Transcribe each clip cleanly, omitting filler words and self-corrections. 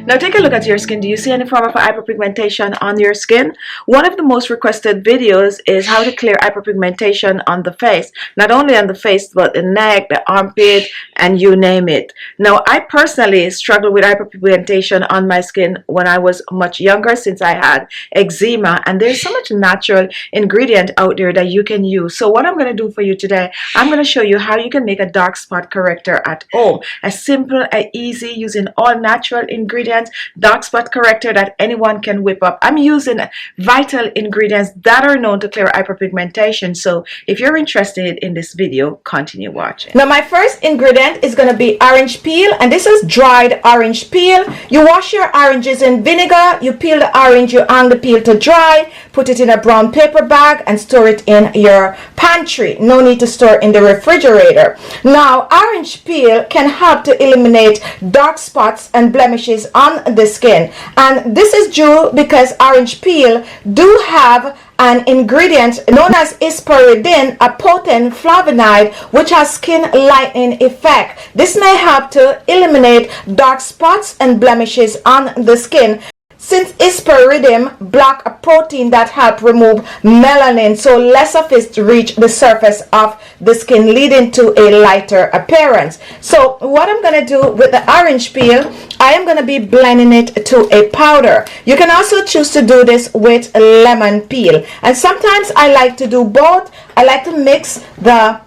Now take a look at your skin. Do you see any form of hyperpigmentation on your skin? One of the most requested videos is how to clear hyperpigmentation on the face. Not only on the face, but the neck, the armpit, and you name it. Now I personally struggled with hyperpigmentation on my skin when I was much younger, since I had eczema, and there's so much natural ingredient out there that you can use. So what I'm going to do for you today, I'm going to show you how you can make a dark spot corrector at home. A simple, easy, using all natural ingredients dark spot corrector that anyone can whip up. I'm using vital ingredients that are known to clear hyperpigmentation. So if you're interested in this video, continue watching. Now my first ingredient is going to be orange peel, and this is dried orange peel. You wash your oranges in vinegar, you peel the orange, you hang the peel to dry, put it in a brown paper bag and store it in your pantry. No need to store in the refrigerator. Now orange peel can help to eliminate dark spots and blemishes on the skin, and this is due because orange peel do have an ingredient known as isperidine, a potent flavonoid which has skin lightening effect. This may help to eliminate dark spots and blemishes on the skin, since isperidine block a protein that help remove melanin, so less of it reach the surface of the skin, leading to a lighter appearance. So what I'm going to do with the orange peel, I am going to be blending it to a powder. You can also choose to do this with lemon peel, and sometimes I like to do both. I like to mix the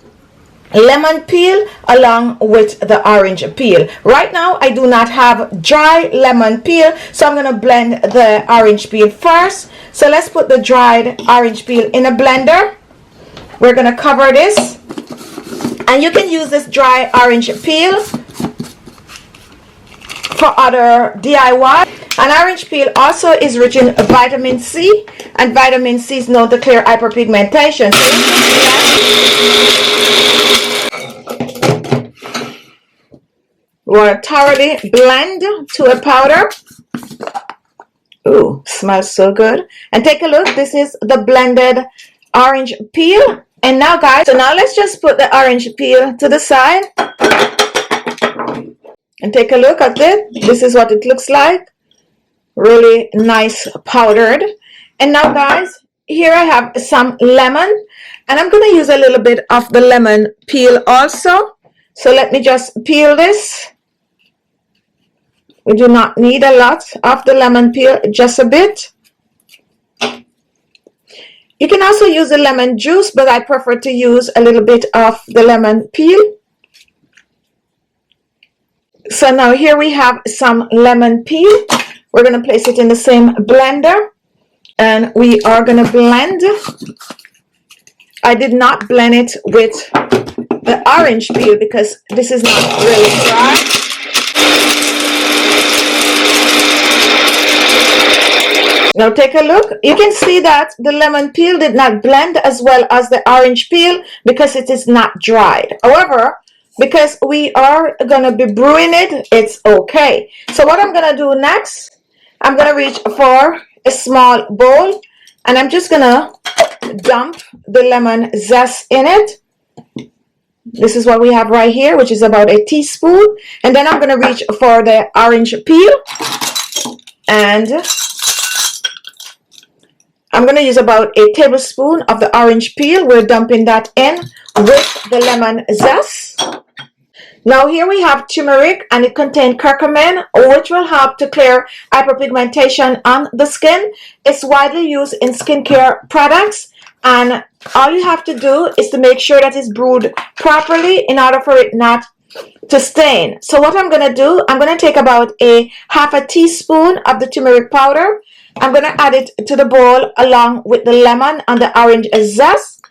lemon peel along with the orange peel. Right now I do not have dry lemon peel, so I'm going to blend the orange peel first. So let's put the dried orange peel in a blender. We're going to cover this, and you can use this dry orange peel for other DIY. And orange peel also is rich in vitamin C, and vitamin C is known to clear hyperpigmentation. We want to thoroughly blend to a powder. Ooh, smells so good. And take a look, this is the blended orange peel. And now guys, so now let's just put the orange peel to the side and take a look at it. This is what it looks like. Really nice powdered. And now guys, here I have some lemon, and I'm going to use a little bit of the lemon peel also. So let me just peel this. We do not need a lot of the lemon peel, just a bit. You can also use the lemon juice, but I prefer to use a little bit of the lemon peel. So now here we have some lemon peel. We're going to place it in the same blender, and we are going to blend. I did not blend it with the orange peel because this is not really dry. Now take a look. You can see that the lemon peel did not blend as well as the orange peel because it is not dried. However, because we are going to be brewing it, it's okay. So what I'm going to do next, I'm going to reach for a small bowl, and I'm just going to dump the lemon zest in it. This is what we have right here, which is about a teaspoon. And then I'm going to reach for the orange peel, and I'm going to use about a tablespoon of the orange peel. We're dumping that in with the lemon zest. Now here we have turmeric, and it contains curcumin, which will help to clear hyperpigmentation on the skin. It's widely used in skincare products, and all you have to do is to make sure that it's brewed properly in order for it not to stain. So what I'm going to do, I'm going to take about a half a teaspoon of the turmeric powder. I'm going to add it to the bowl along with the lemon and the orange zest,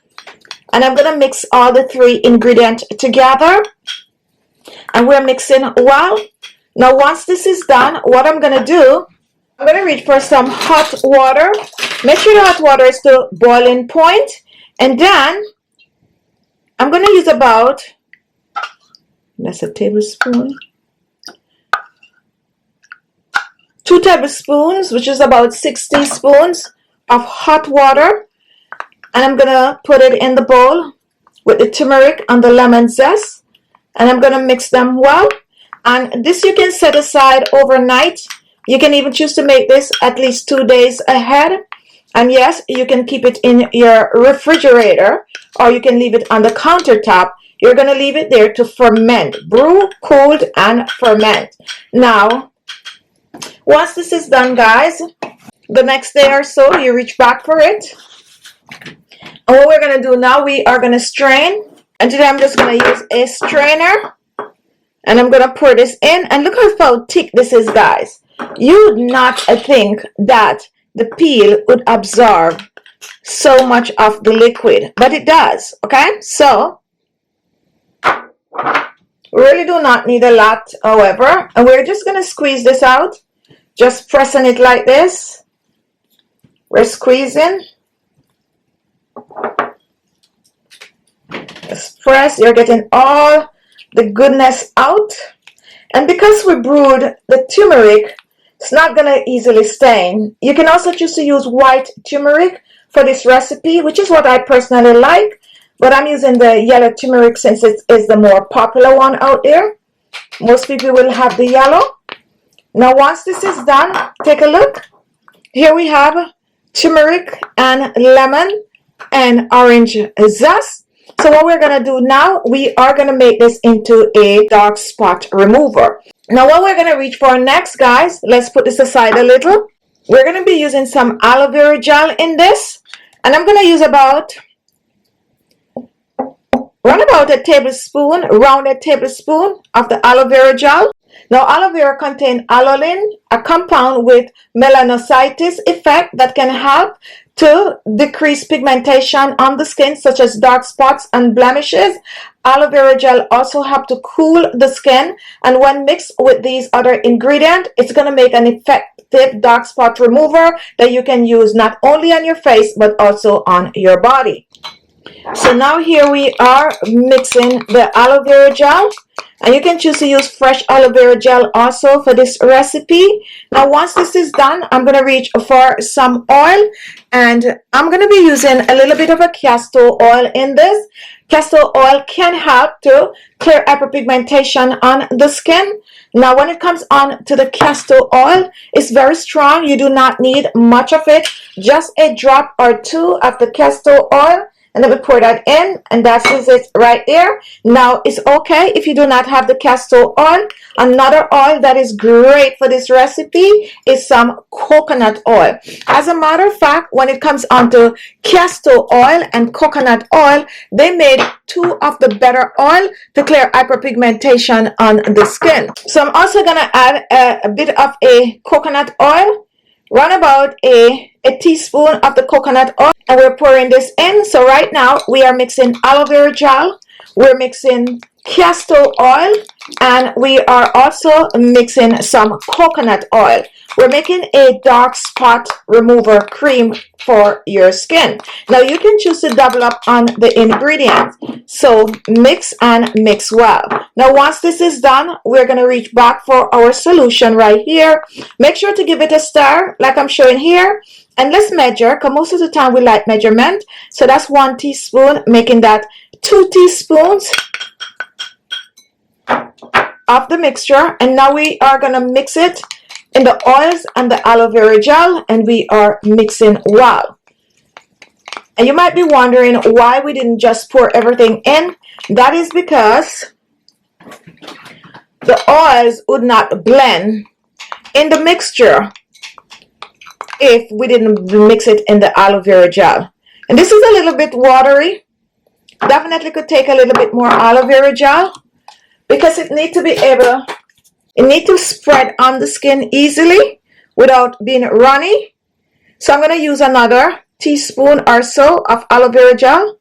and I'm going to mix all the three ingredients together, and we're mixing well. Now once this is done, what I'm going to do, I'm going to reach for some hot water. Make sure the hot water is to boiling point, and then I'm going to use about, that's a tablespoon, 2 tablespoons, which is about 6 teaspoons of hot water, and I'm going to put it in the bowl with the turmeric and the lemon zest, and I'm going to mix them well. And this you can set aside overnight You can even choose to make this at least 2 days ahead. And yes, you can keep it in your refrigerator, or you can leave it on the countertop. You're going to leave it there to ferment. Brew, cooled, and ferment. Now, once this is done, guys, the next day or so, you reach back for it. And what we're going to do now, we are going to strain. And today I'm just going to use a strainer. And I'm going to pour this in. And look how thick this is, guys. You would not think that the peel would absorb so much of the liquid, but it does. Okay, so we really do not need a lot, however, and we're just going to squeeze this out, just pressing it like this. We're squeezing. Just press. You're getting all the goodness out. And because we brewed the turmeric, it's not going to easily stain. You can also choose to use white turmeric for this recipe, which is what I personally like. But I'm using the yellow turmeric since it is the more popular one out there. Most people will have the yellow. Now once this is done, take a look. Here we have turmeric and lemon and orange zest. So what we're going to do now, we are going to make this into a dark spot remover. Now what we're going to reach for next, guys, let's put this aside a little. We're going to be using some aloe vera gel in this. And I'm going to use around about a tablespoon, rounded tablespoon of the aloe vera gel. Now aloe vera contains aloline, a compound with melanocytis effect that can help to decrease pigmentation on the skin, such as dark spots and blemishes. Aloe vera gel also helps to cool the skin, and when mixed with these other ingredients, it's going to make an effective dark spot remover that you can use not only on your face but also on your body. So now here we are mixing the aloe vera gel, and you can choose to use fresh aloe vera gel also for this recipe. Now once this is done, I'm going to reach for some oil, and I'm going to be using a little bit of a castor oil in this. Castor oil can help to clear hyperpigmentation on the skin. Now when it comes on to the castor oil, it's very strong. You do not need much of it, just a drop or two of the castor oil. And then we pour that in, and that is it right there. Now, it's okay if you do not have the castor oil. Another oil that is great for this recipe is some coconut oil. As a matter of fact, when it comes onto castor oil and coconut oil, they made two of the better oil to clear hyperpigmentation on the skin. So I'm also going to add a bit of a coconut oil. Run about a teaspoon of the coconut oil, and we're pouring this in. So right now we are mixing aloe vera gel, we're mixing castor oil, and we are also mixing some coconut oil. We're making a dark spot remover cream for your skin. Now you can choose to double up on the ingredients. So mix and mix well. Now once this is done, we're going to reach back for our solution right here. Make sure to give it a stir like I'm showing here. And let's measure, because most of the time we like measurement. So that's 1 teaspoon, making that 2 teaspoons of the mixture. And now we are going to mix it in the oils and the aloe vera gel, and we are mixing well. And you might be wondering why we didn't just pour everything in. That is because the oils would not blend in the mixture if we didn't mix it in the aloe vera gel. And this is a little bit watery. Definitely could take a little bit more aloe vera gel, because it needs to be able, it needs to spread on the skin easily without being runny. So I'm going to use another teaspoon or so of aloe vera gel.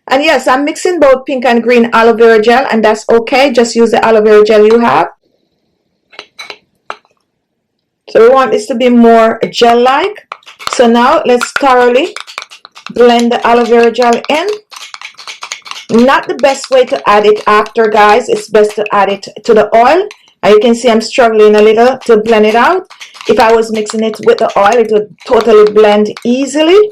And yes, I'm mixing both pink and green aloe vera gel, and that's okay. Just use the aloe vera gel you have. So we want this to be more gel-like. So now let's thoroughly blend the aloe vera gel in. Not the best way to add it after, guys. It's best to add it to the oil. And you can see I'm struggling a little to blend it out. If I was mixing it with the oil, it would totally blend easily.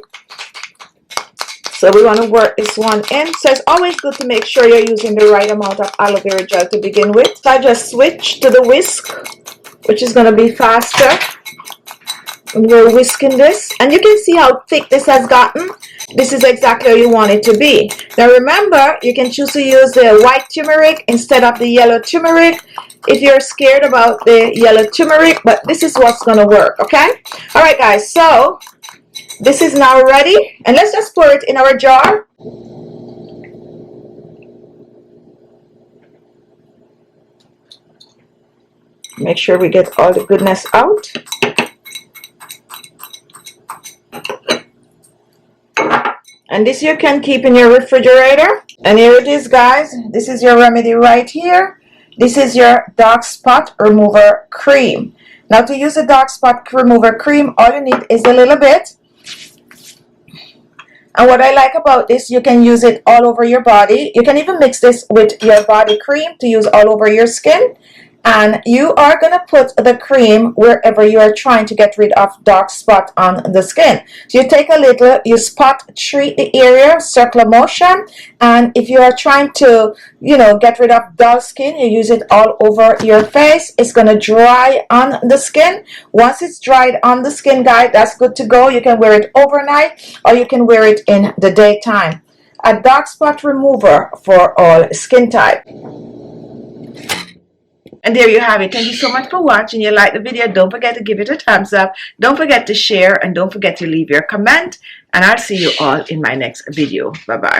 So we want to work this one in. So it's always good to make sure you're using the right amount of aloe vera gel to begin with. So I just switch to the whisk, which is going to be faster. we're whisking this, and you can see how thick this has gotten. This is exactly how you want it to be. Now remember, you can choose to use the white turmeric instead of the yellow turmeric if you're scared about the yellow turmeric, but this is what's going to work, okay? All right, guys, so this is now ready, and let's just pour it in our jar. Make sure we get all the goodness out. And this you can keep in your refrigerator. And here it is, guys. This is your remedy right here. This is your dark spot remover cream. Now to use the dark spot remover cream, all you need is a little bit. And what I like about this, you can use it all over your body. You can even mix this with your body cream to use all over your skin. And you are going to put the cream wherever you are trying to get rid of dark spot on the skin. So you take a little, you spot treat the area, circular motion, and if you are trying to, you know, get rid of dull skin, you use it all over your face. It's going to dry on the skin. Once it's dried on the skin, guys, that's good to go. You can wear it overnight or you can wear it in the daytime. A dark spot remover for all skin type. And there you have it. Thank you so much for watching. You like the video, don't forget to give it a thumbs up. Don't forget to share, and don't forget to leave your comment. And I'll see you all in my next video. Bye-bye.